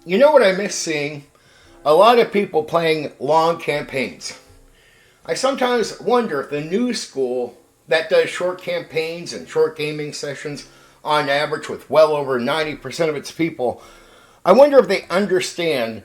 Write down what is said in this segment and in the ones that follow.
You know what I miss seeing? A lot of people playing long campaigns. I sometimes wonder if the new school that does short campaigns and short gaming sessions on average with well over 90% of its people, I wonder if they understand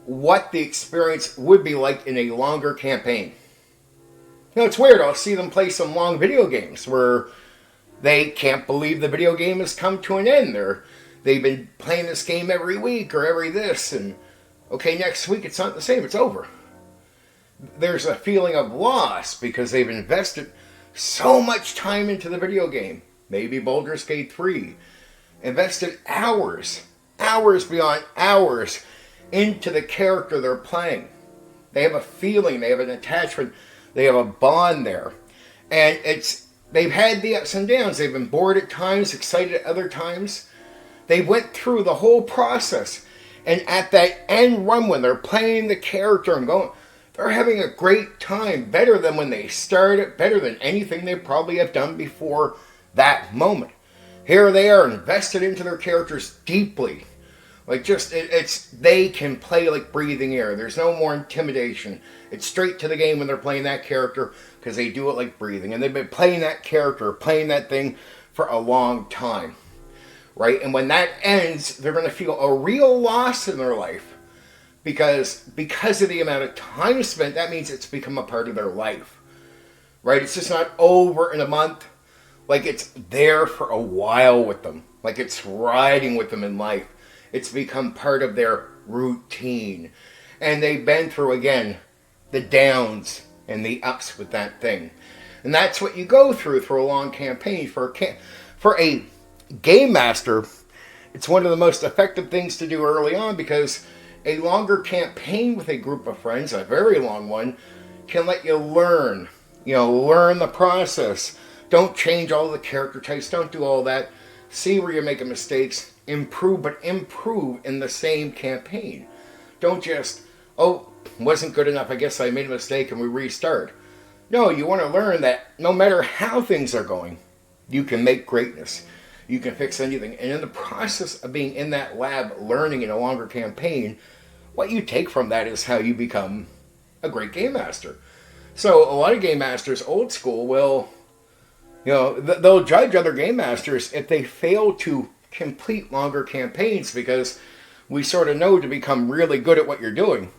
what the experience would be like in a longer campaign. You know, it's weird. I'll see them play some long video games where they can't believe the video game has come to an end. They've been playing this game every week or every this, and okay, next week it's not the same, it's over. There's a feeling of loss because they've invested so much time into the video game. Maybe Baldur's Gate 3. Invested hours beyond hours into the character they're playing. They have a feeling, they have an attachment, they have a bond there. And they've had the ups and downs. They've been bored at times, excited at other times. They went through the whole process. And at that end run, when they're playing the character and going, they're having a great time. Better than when they started, better than anything they probably have done before that moment. Here they are invested into their characters deeply. Like they can play like breathing air. There's no more intimidation. It's straight to the game when they're playing that character because they do it like breathing. And they've been playing that character, playing that thing for a long time. Right? And when that ends, they're going to feel a real loss in their life. Because of the amount of time spent, that means it's become a part of their life. Right? It's just not over in a month. Like it's there for a while with them. Like it's riding with them in life. It's become part of their routine. And they've been through, again, the downs and the ups with that thing. And that's what you go through a long campaign. For a game master, it's one of the most effective things to do early on because a longer campaign with a group of friends, a very long one, can let you learn. Learn the process. Don't change all the character types. Don't do all that. See where you're making mistakes. Improve, but improve in the same campaign. Don't just, wasn't good enough. I guess I made a mistake and we restart. No, you want to learn that no matter how things are going, you can make greatness. You can fix anything. And in the process of being in that lab, learning in a longer campaign, what you take from that is how you become a great game master. So a lot of game masters, old school, will, they'll judge other game masters if they fail to complete longer campaigns because we sort of know to become really good at what you're doing.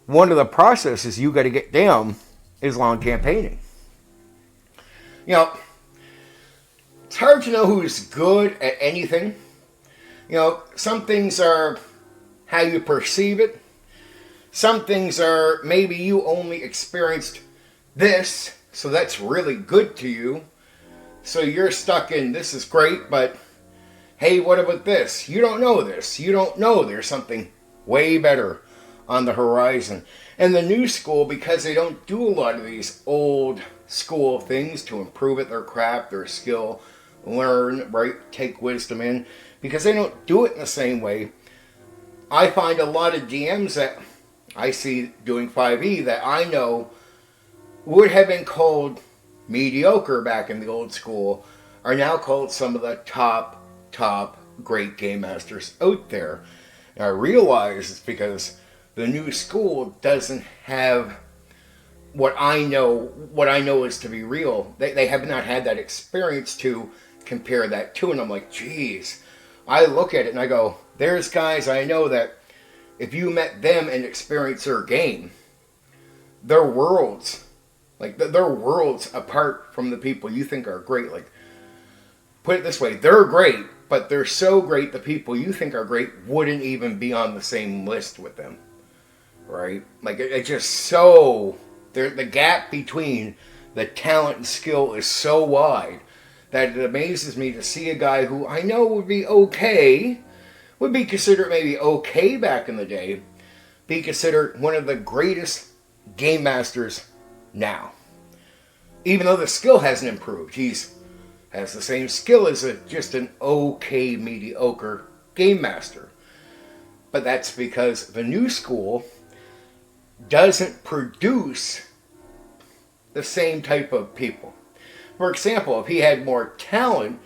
One of the processes you got to get down is long campaigning. It's hard to know who's good at anything. Some things are how you perceive it. Some things are maybe you only experienced this, so that's really good to you. So you're stuck in this is great, but hey, what about this? You don't know this. You don't know there's something way better on the horizon. And the new school, because they don't do a lot of these old school things to improve at their craft, their skill, learn, right, take wisdom in, because they don't do it in the same way. I find a lot of DMs that I see doing 5e that I know would have been called mediocre back in the old school are now called some of the top great game masters out there. And I realize it's because the new school doesn't have what I know is to be real. They have not had that experience to compare that to. And I'm like, geez. I look at it and I go, there's guys I know that if you met them and experienced their game, their worlds apart from the people you think are great. Like, put it this way, they're great, but they're so great the people you think are great wouldn't even be on the same list with them. Right? Like, it's just so... the gap between the talent and skill is so wide that it amazes me to see a guy who I know would be okay, would be considered maybe okay back in the day, be considered one of the greatest game masters now. Even though the skill hasn't improved, he's has the same skill as just an okay, mediocre game master. But that's because the new school doesn't produce the same type of people. For example, if he had more talent,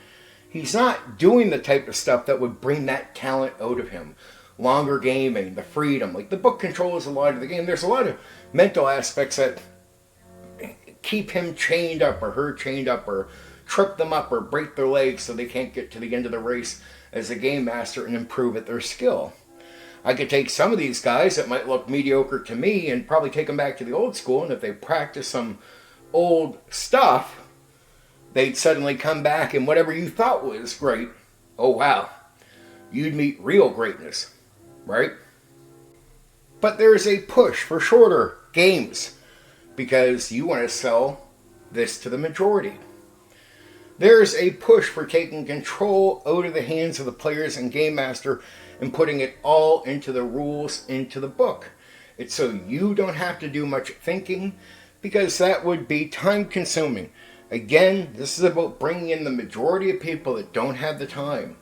he's not doing the type of stuff that would bring that talent out of him. Longer gaming, the freedom, like the book controls a lot of the game. There's a lot of mental aspects that keep him chained up or her chained up or trip them up or break their legs so they can't get to the end of the race as a game master and improve at their skill. I could take some of these guys that might look mediocre to me and probably take them back to the old school, and if they practice some old stuff, they'd suddenly come back and whatever you thought was great, oh wow, you'd meet real greatness, right? But there's a push for shorter games because you want to sell this to the majority. There's a push for taking control out of the hands of the players and game master and putting it all into the rules, into the book. It's so you don't have to do much thinking because that would be time consuming. Again, this is about bringing in the majority of people that don't have the time.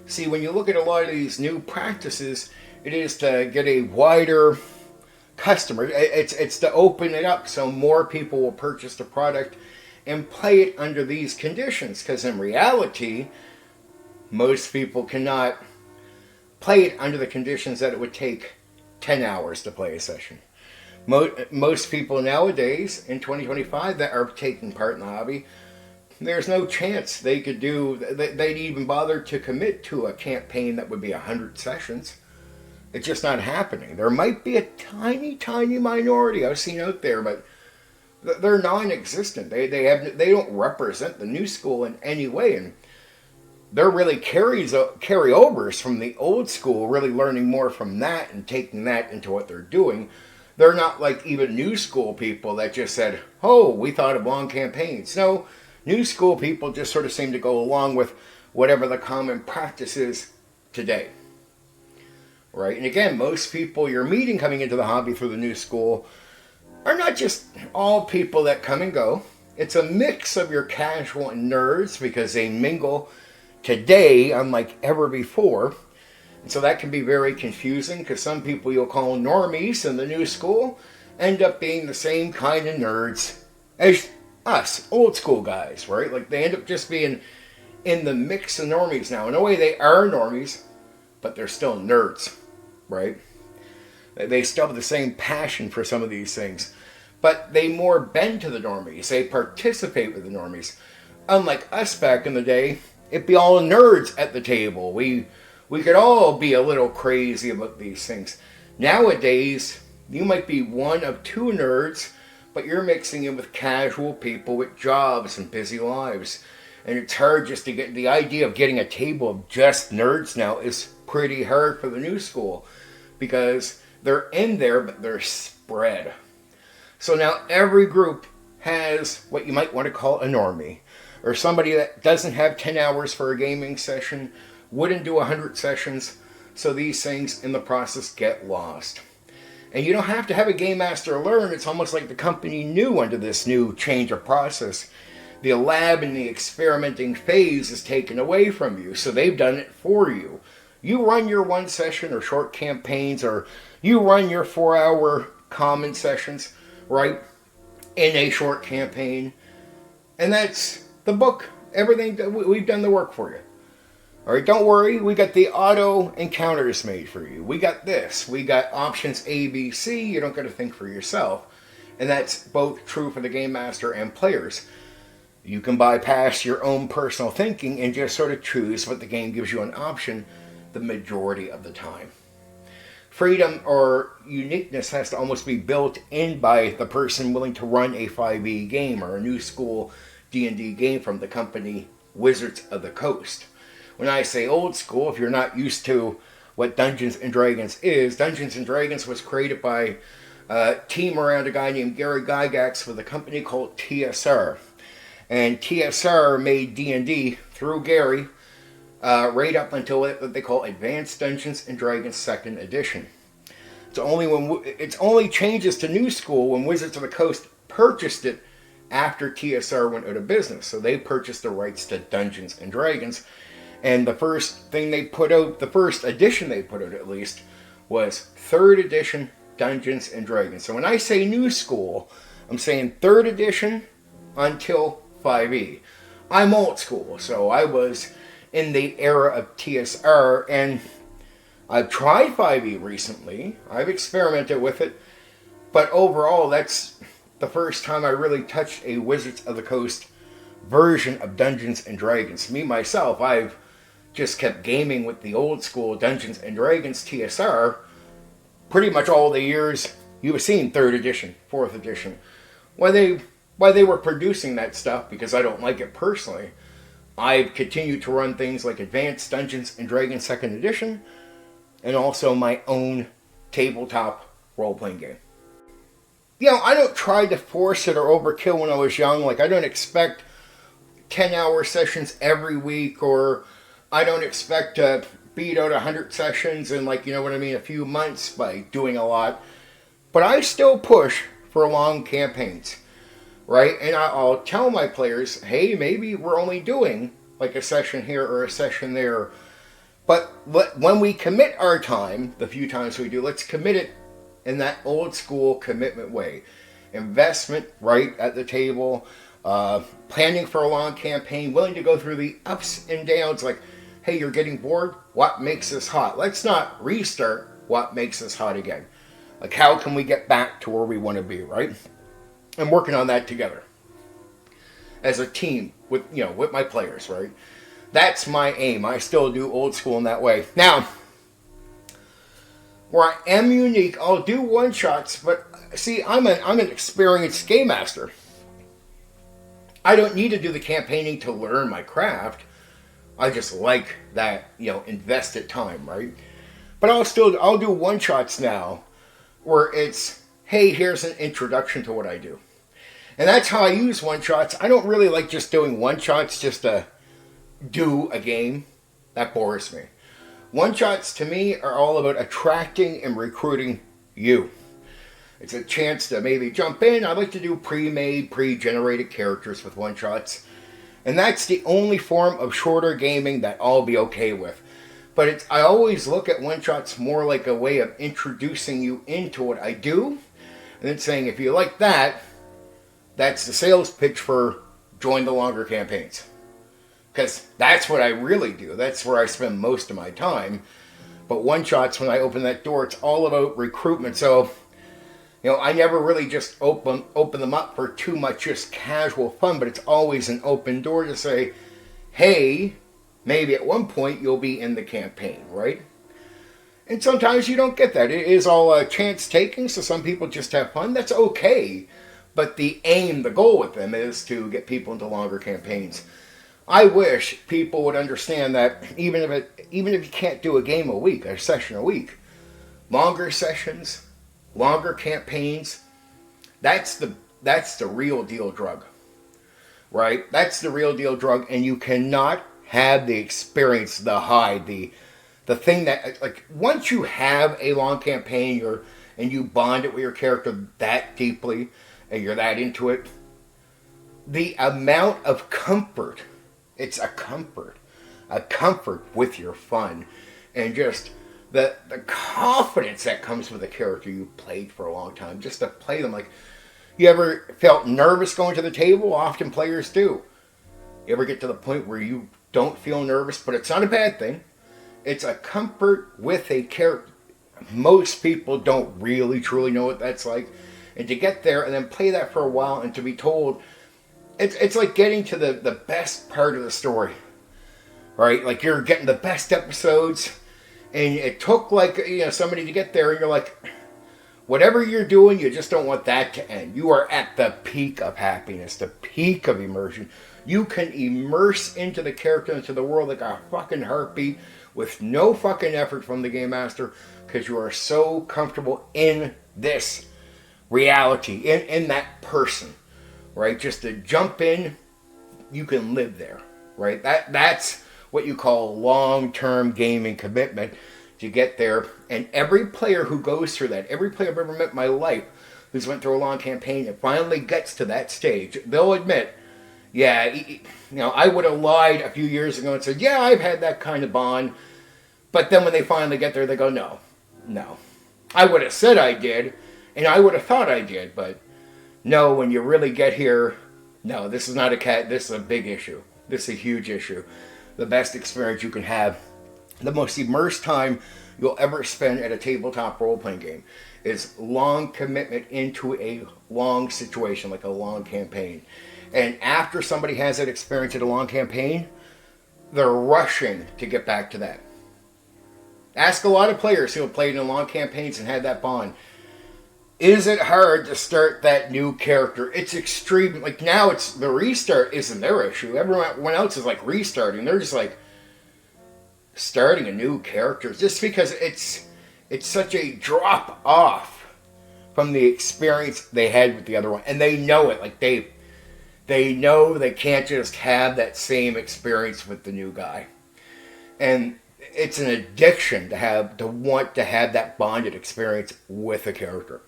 See, when you look at a lot of these new practices, it is to get a wider customer. It's to open it up so more people will purchase the product and play it under these conditions. Because in reality, most people cannot play it under the conditions that it would take 10 hours to play a session. Most people nowadays, in 2025, that are taking part in the hobby, there's no chance they'd even bother to commit to a campaign that would be 100 sessions. It's just not happening. There might be a tiny, tiny minority I've seen out there, but they're non-existent. They don't represent the new school in any way, and they're really carryovers from the old school, really learning more from that and taking that into what they're doing. They're not like even new school people that just said, oh, we thought of long campaigns. No, new school people just sort of seem to go along with whatever the common practice is today. Right? And again, most people you're meeting coming into the hobby through the new school are not just all people that come and go. It's a mix of your casual and nerds because they mingle today unlike ever before. And so that can be very confusing because some people you'll call normies in the new school end up being the same kind of nerds as us, old school guys, right? Like they end up just being in the mix of normies now. In a way they are normies, but they're still nerds, right? They still have the same passion for some of these things, but they more bend to the normies. They participate with the normies. Unlike us back in the day, it'd be all nerds at the table. We could all be a little crazy about these things. Nowadays, you might be one of two nerds, but you're mixing in with casual people with jobs and busy lives. And it's hard just to get the idea of getting a table of just nerds now is pretty hard for the new school because they're in there, but they're spread. So now every group has what you might want to call a normie, or somebody that doesn't have 10 hours for a gaming session, wouldn't do 100 sessions, so these things in the process get lost. And you don't have to have a game master learn. It's almost like the company knew under this new change of process. The lab and the experimenting phase is taken away from you, so they've done it for you. You run your one session or short campaigns, or you run your 4-hour common sessions, right, in a short campaign. And that's the book. Everything, we've done the work for you. All right, don't worry. We got the auto encounters made for you. We got this. We got options A, B, C. You don't got to think for yourself. And that's both true for the game master and players. You can bypass your own personal thinking and just sort of choose what the game gives you an option the majority of the time. Freedom or uniqueness has to almost be built in by the person willing to run a 5e game or a new school D&D game from the company Wizards of the Coast. When I say old school, if you're not used to what Dungeons and Dragons is, Dungeons and Dragons was created by a team around a guy named Gary Gygax with a company called TSR. And TSR made D&D through Gary right up until what they call Advanced Dungeons and Dragons 2nd Edition. It's only changes to New School when Wizards of the Coast purchased it after TSR went out of business. So they purchased the rights to Dungeons and Dragons. And the first thing they put out, the first edition they put out at least, was 3rd edition Dungeons and Dragons. So when I say New School, I'm saying 3rd edition until 5e. I'm old school, so I was in the era of TSR, and I've tried 5e recently. I've experimented with it, but overall, that's the first time I really touched a Wizards of the Coast version of Dungeons and Dragons. Me, myself, I've just kept gaming with the old school Dungeons and Dragons TSR pretty much all the years you have seen 3rd edition, 4th edition. Why they were producing that stuff, because I don't like it personally, I've continued to run things like Advanced Dungeons and Dragons 2nd edition, and also my own tabletop role-playing game. You know, I don't try to force it or overkill when I was young. Like, I don't expect 10-hour sessions every week, or I don't expect to beat out 100 sessions in, like, you know what I mean, a few months by doing a lot. But I still push for long campaigns, right? And I'll tell my players, hey, maybe we're only doing like a session here or a session there. But when we commit our time, the few times we do, let's commit it in that old school commitment way. Investment right at the table, planning for a long campaign, willing to go through the ups and downs, like, hey, you're getting bored? What makes us hot? Let's not restart what makes us hot again. Like, how can we get back to where we want to be, right? I'm working on that together as a team with, you know, with my players, right? That's my aim. I still do old school in that way. Now, where I am unique, I'll do one-shots, but see, I'm an experienced game master. I don't need to do the campaigning to learn my craft. I just like that, you know, invested time, right? But I'll do one-shots now, where it's, hey, here's an introduction to what I do. And that's how I use one-shots. I don't really like just doing one-shots just to do a game. That bores me. One-shots to me are all about attracting and recruiting you. It's a chance to maybe jump in. I like to do pre-made, pre-generated characters with one-shots. And that's the only form of shorter gaming that I'll be okay with. But I always look at one-shots more like a way of introducing you into what I do. And then saying, if you like that, that's the sales pitch for join the longer campaigns. Because that's what I really do. That's where I spend most of my time. But one-shots, when I open that door, it's all about recruitment. So, you know, I never really just open them up for too much just casual fun, but it's always an open door to say, hey, maybe at one point you'll be in the campaign, right? And sometimes you don't get that. It is all a chance taking, so some people just have fun. That's okay. But the aim, the goal with them is to get people into longer campaigns. I wish people would understand that even if you can't do a game a week, a session a week, longer sessions, longer campaigns, that's the real deal drug, right? That's the real deal drug, and you cannot have the experience, the high, the thing that, like, once you have a long campaign, and you bond it with your character that deeply, and you're that into it, the amount of comfort, it's a comfort with your fun, and just the confidence that comes with a character you played for a long time, just to play them. Like, you ever felt nervous going to the table? Often players do. You ever get to the point where you don't feel nervous, but it's not a bad thing. It's a comfort with a character. Most people don't really truly know what that's like. And to get there and then play that for a while and to be told, it's like getting to the best part of the story, right? Like, you're getting the best episodes, and it took, like, you know, somebody to get there, and you're like, whatever you're doing, you just don't want that to end. You are at the peak of happiness, the peak of immersion. You can immerse into the character, into the world like a fucking heartbeat with no fucking effort from the game master, because you are so comfortable in this reality, in that person, right? Just to jump in, you can live there, right? That's what you call long-term gaming commitment to get there. And every player who goes through that, every player I've ever met in my life who's went through a long campaign and finally gets to that stage, they'll admit, yeah, you know, I would have lied a few years ago and said, yeah, I've had that kind of bond. But then when they finally get there, they go, no. I would have said I did, and I would have thought I did, but no, when you really get here, no, this is not a cat, this is a big issue. This is a huge issue. the best experience you can have, the most immersed time you'll ever spend at a tabletop role-playing game is long commitment into a long situation, like a long campaign. And after somebody has that experience in a long campaign, they're rushing to get back to that. Ask a lot of players who have played in long campaigns and had that bond. Is it hard to start that new character? It's extreme. Like now, it's the restart isn't their issue. Everyone else is like restarting. They're just like starting a new character just because it's such a drop off from the experience they had with the other one, and they know it. Like they know they can't just have that same experience with the new guy, and it's an addiction to want to have that bonded experience with a character.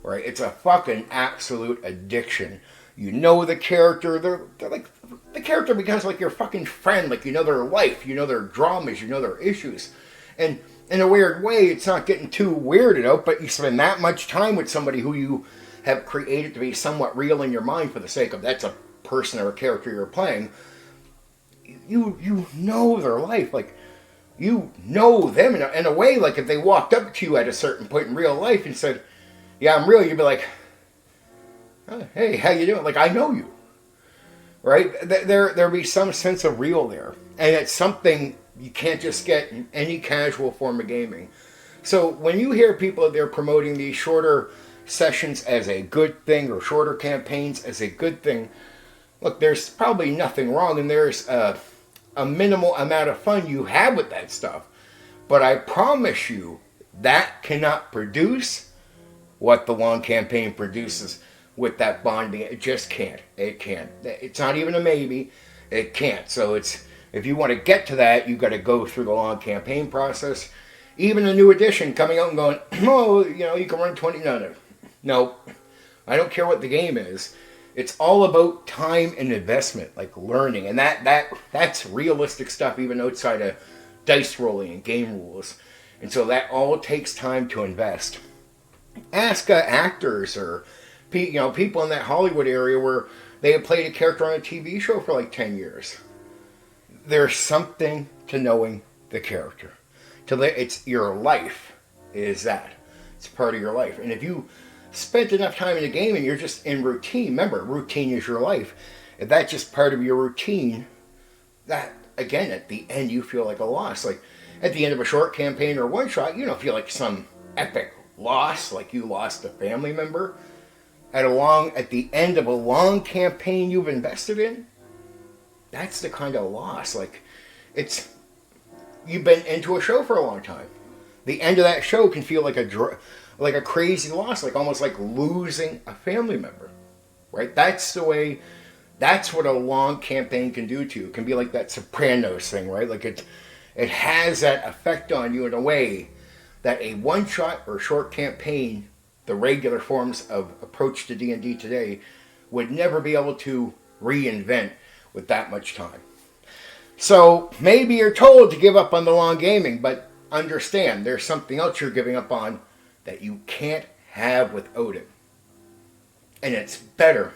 Right? It's a fucking absolute addiction. You know the character, they're like, the character becomes like your fucking friend, like you know their life, you know their dramas, you know their issues. And in a weird way, it's not getting too weirded out, but you spend that much time with somebody who you have created to be somewhat real in your mind for the sake of that's a person or a character you're playing. You know their life, like you know them in a way, like if they walked up to you at a certain point in real life and said, yeah, I'm real, you'd be like, oh, hey, how you doing? Like, I know you. Right? There'll be some sense of real there. And it's something you can't just get in any casual form of gaming. So when you hear people that they're promoting these shorter sessions as a good thing or shorter campaigns as a good thing, look, there's probably nothing wrong and there's a minimal amount of fun you have with that stuff. But I promise you, that cannot produce what the long campaign produces with that bonding. It just can't. It can't. It's not even a maybe. It can't. So it's, if you want to get to that, you've got to go through the long campaign process. Even a new edition coming out and going, oh, you know, you can run 20. No. I don't care what the game is. It's all about time and investment, like learning. And that's realistic stuff, even outside of dice rolling and game rules. And so that all takes time to invest. Ask actors or people in that Hollywood area where they have played a character on a TV show for like 10 years. There's something to knowing the character. It's your life is that. It's part of your life. And if you spent enough time in the game and you're just in routine, remember, routine is your life. If that's just part of your routine, that, again, at the end you feel like a loss. Like at the end of a short campaign or one shot, you don't feel like some epic loss, like you lost a family member. At the end of a long campaign you've invested in, that's the kind of loss. Like you've been into a show for a long time. The end of that show can feel like a crazy loss, like almost like losing a family member. Right? That's what a long campaign can do to you. It can be like that Sopranos thing, right? Like it has that effect on you in a way that a one-shot or short campaign, the regular forms of approach to D&D today, would never be able to reinvent with that much time. So maybe you're told to give up on the long gaming, but understand there's something else you're giving up on that you can't have without it. And it's better.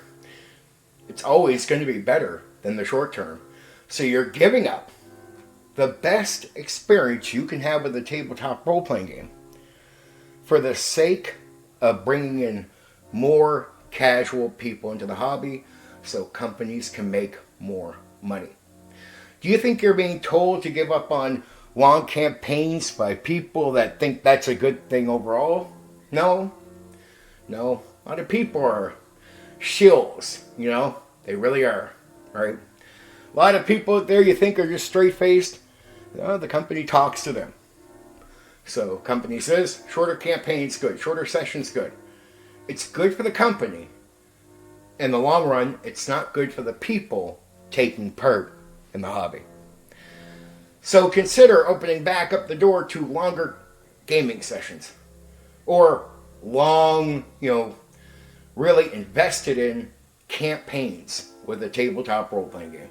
It's always going to be better than the short term. So you're giving up the best experience you can have with a tabletop role-playing game for the sake of bringing in more casual people into the hobby so companies can make more money. Do you think you're being told to give up on long campaigns by people that think that's a good thing overall? No. A lot of people are shills, They really are, right? A lot of people out there you think are just straight-faced. The company talks to them. So company says, shorter campaign's good, shorter session's good. It's good for the company. In the long run, it's not good for the people taking part in the hobby. So consider opening back up the door to longer gaming sessions. Or long, really invested in campaigns with a tabletop role-playing game.